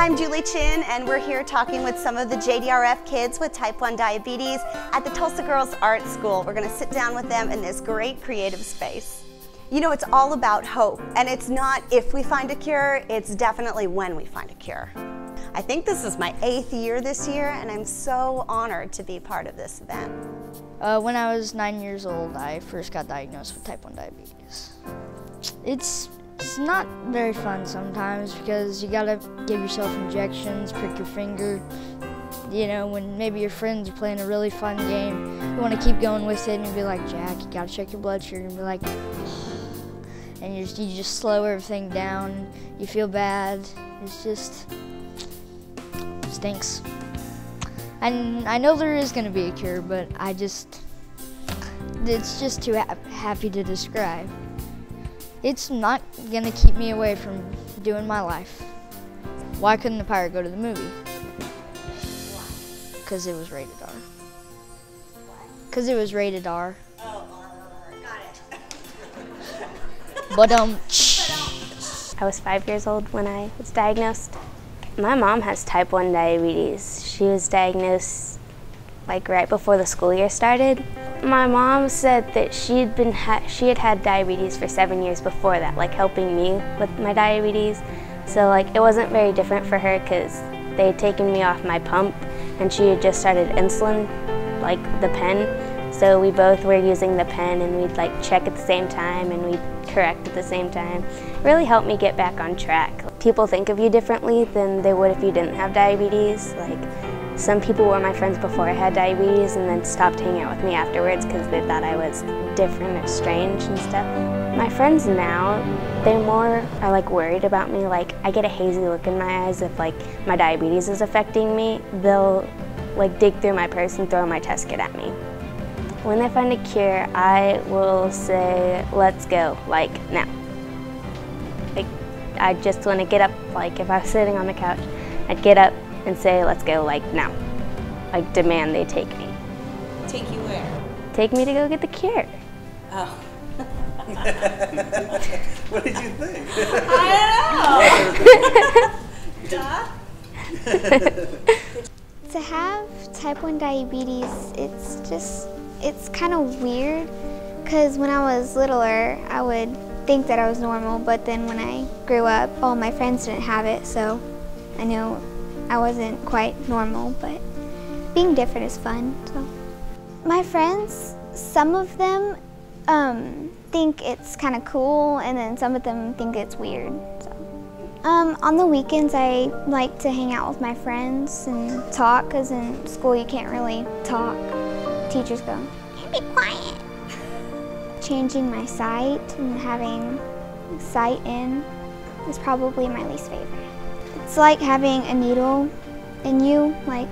I'm Julie Chin, and we're here talking with some of the JDRF kids with type 1 diabetes at the Tulsa Girls Art School. We're going to sit down with them in this great creative space. You know, it's all about hope, and it's not if we find a cure, it's definitely when we find a cure. I think this is my 8th year this year, and I'm so honored to be part of this event. When I was 9 years old, I first got diagnosed with type 1 diabetes. It's not very fun sometimes because you gotta give yourself injections, prick your finger. You know, when maybe your friends are playing a really fun game, you want to keep going with it and be like, Jack, you gotta check your blood sugar, and be like, and you just slow everything down. You feel bad. It's just stinks. And I know there is going to be a cure, but it's just too happy to describe. It's not going to keep me away from doing my life. Why couldn't the pirate go to the movie? Because it was rated R. Because it was rated R. Oh, got it. But I was 5 years old when I was diagnosed. My mom has type 1 diabetes. She was diagnosed like right before the school year started. My mom said that she had had diabetes for 7 years before that, like helping me with my diabetes. So like it wasn't very different for her because they had taken me off my pump and she had just started insulin, like the pen. So we both were using the pen and we'd like check at the same time and we'd correct at the same time. It really helped me get back on track. People think of you differently than they would if you didn't have diabetes. Like some people were my friends before I had diabetes and then stopped hanging out with me afterwards because they thought I was different or strange and stuff. My friends now, they more are like worried about me. Like I get a hazy look in my eyes if like my diabetes is affecting me. They'll like dig through my purse and throw my test kit at me. When they find a cure, I will say, let's go, like now. Like, I just want to get up, like if I was sitting on the couch, I'd get up and say, let's go, like now. Like demand they take me. Take you where? Take me to go get the cure. Oh. What did you think? I don't know. To have type 1 diabetes, it's kind of weird because when I was littler, I would think that I was normal, but then when I grew up, all my friends didn't have it, so I knew I wasn't quite normal, but being different is fun. So. My friends, some of them think it's kind of cool, and then some of them think it's weird. So. On the weekends, I like to hang out with my friends and talk, because in school you can't really talk. Teachers go, be quiet. Changing my sight and having sight in is probably my least favorite. It's like having a needle in you, like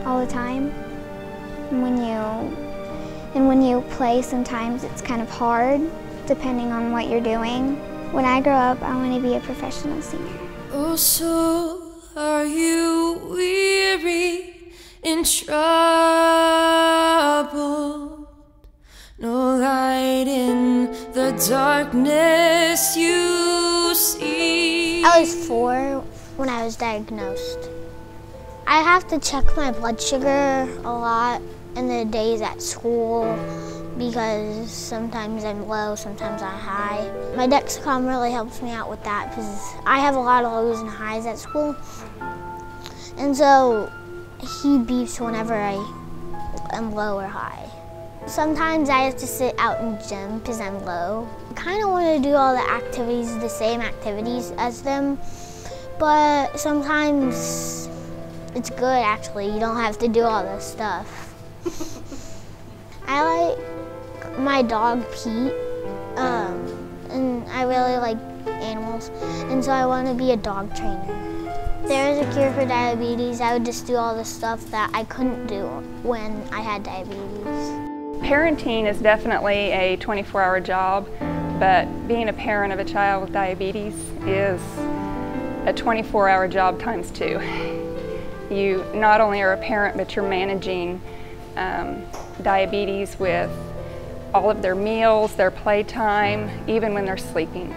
all the time. And when you play, sometimes it's kind of hard, depending on what you're doing. When I grow up, I want to be a professional singer. Oh, so are you weary in trouble? No light in the darkness you see. I was 4 when I was diagnosed. I have to check my blood sugar a lot in the days at school because sometimes I'm low, sometimes I'm high. My Dexcom really helps me out with that because I have a lot of lows and highs at school. And so he beeps whenever I am low or high. Sometimes I have to sit out in gym because I'm low. I kind of want to do all the activities, the same activities as them, but sometimes it's good actually. You don't have to do all this stuff. I like my dog Pete, and I really like animals, and so I want to be a dog trainer. If there was a cure for diabetes, I would just do all the stuff that I couldn't do when I had diabetes. Parenting is definitely a 24-hour job, but being a parent of a child with diabetes is a 24-hour job times 2. You not only are a parent, but you're managing diabetes with all of their meals, their playtime, even when they're sleeping.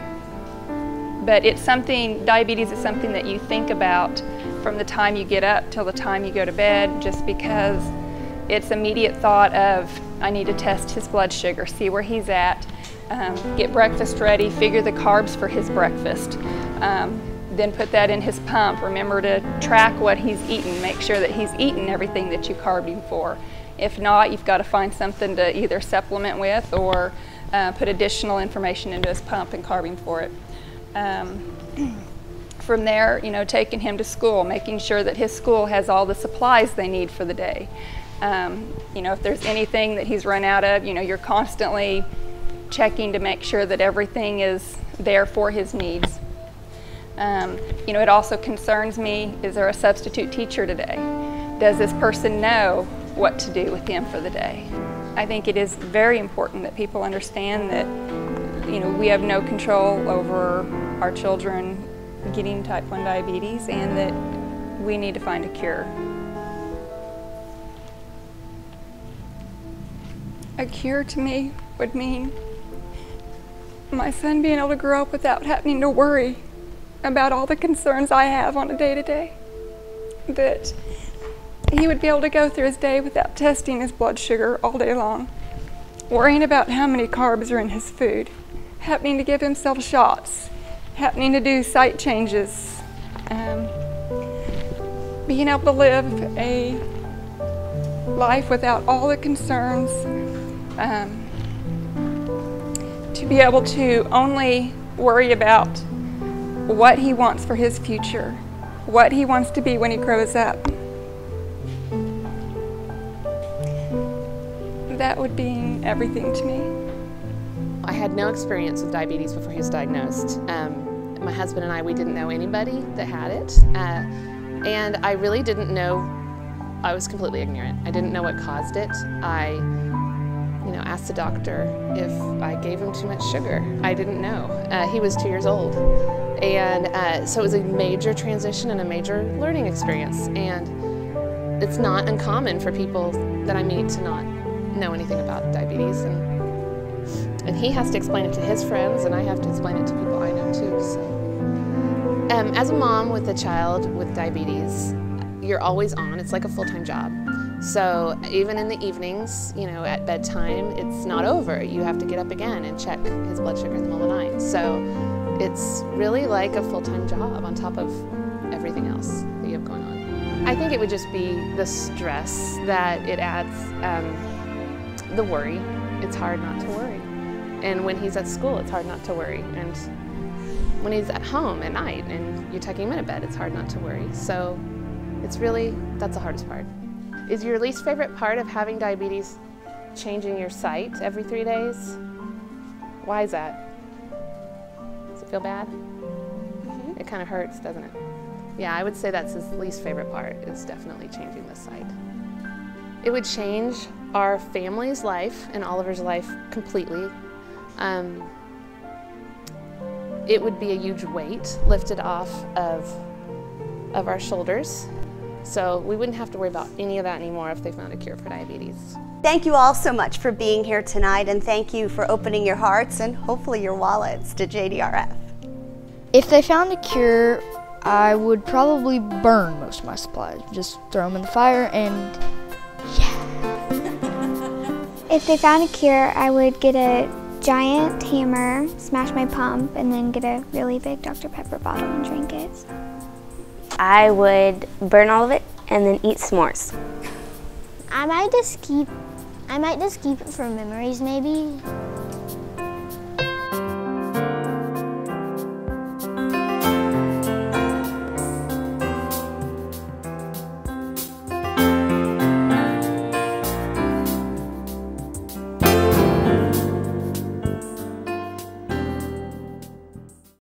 But it's something, diabetes is something that you think about from the time you get up till the time you go to bed, just because it's immediate thought of, I need to test his blood sugar, see where he's at, get breakfast ready, figure the carbs for his breakfast, then put that in his pump. Remember to track what he's eaten, make sure that he's eaten everything that you carbed him for. If not, you've got to find something to either supplement with or put additional information into his pump and carb him for it. From there, you know, taking him to school, making sure that his school has all the supplies they need for the day. You know, if there's anything that he's run out of, you know, you're constantly checking to make sure that everything is there for his needs. You know, it also concerns me, is there a substitute teacher today? Does this person know what to do with him for the day? I think it is very important that people understand that, you know, we have no control over our children getting type 1 diabetes, and that we need to find a cure. A cure to me would mean my son being able to grow up without having to worry about all the concerns I have on a day-to-day. That he would be able to go through his day without testing his blood sugar all day long, worrying about how many carbs are in his food, having to give himself shots, having to do site changes, being able to live a life without all the concerns, to be able to only worry about what he wants for his future, what he wants to be when he grows up. That would be everything to me. I had no experience with diabetes before he was diagnosed. My husband and I, we didn't know anybody that had it. And I really didn't know, I was completely ignorant. I didn't know what caused it. I asked the doctor if I gave him too much sugar. I didn't know. He was 2 years old. And so it was a major transition and a major learning experience. And it's not uncommon for people that I meet to not know anything about diabetes. And he has to explain it to his friends, and I have to explain it to people I know too. So, as a mom with a child with diabetes, you're always on. It's like a full-time job. So even in the evenings, you know, at bedtime, it's not over. You have to get up again and check his blood sugar in the middle of the night. So it's really like a full-time job on top of everything else that you have going on. I think it would just be the stress that it adds, the worry. It's hard not to worry. And when he's at school, it's hard not to worry. And when he's at home at night and you're tucking him in a bed, it's hard not to worry. So it's really, that's the hardest part. Is your least favorite part of having diabetes changing your sight every 3 days? Why is that? Does it feel bad? It kind of hurts, doesn't it? Yeah, I would say that's his least favorite part, is definitely changing the sight. It would change our family's life and Oliver's life completely. It would be a huge weight lifted off of our shoulders. So we wouldn't have to worry about any of that anymore if they found a cure for diabetes. Thank you all so much for being here tonight, and thank you for opening your hearts and hopefully your wallets to JDRF. If they found a cure, I would probably burn most of my supplies. Just throw them in the fire and If they found a cure, I would get a giant hammer, smash my pump, and then get a really big Dr. Pepper bottle and drink it. I would burn all of it and then eat s'mores. I might just keep it for memories maybe.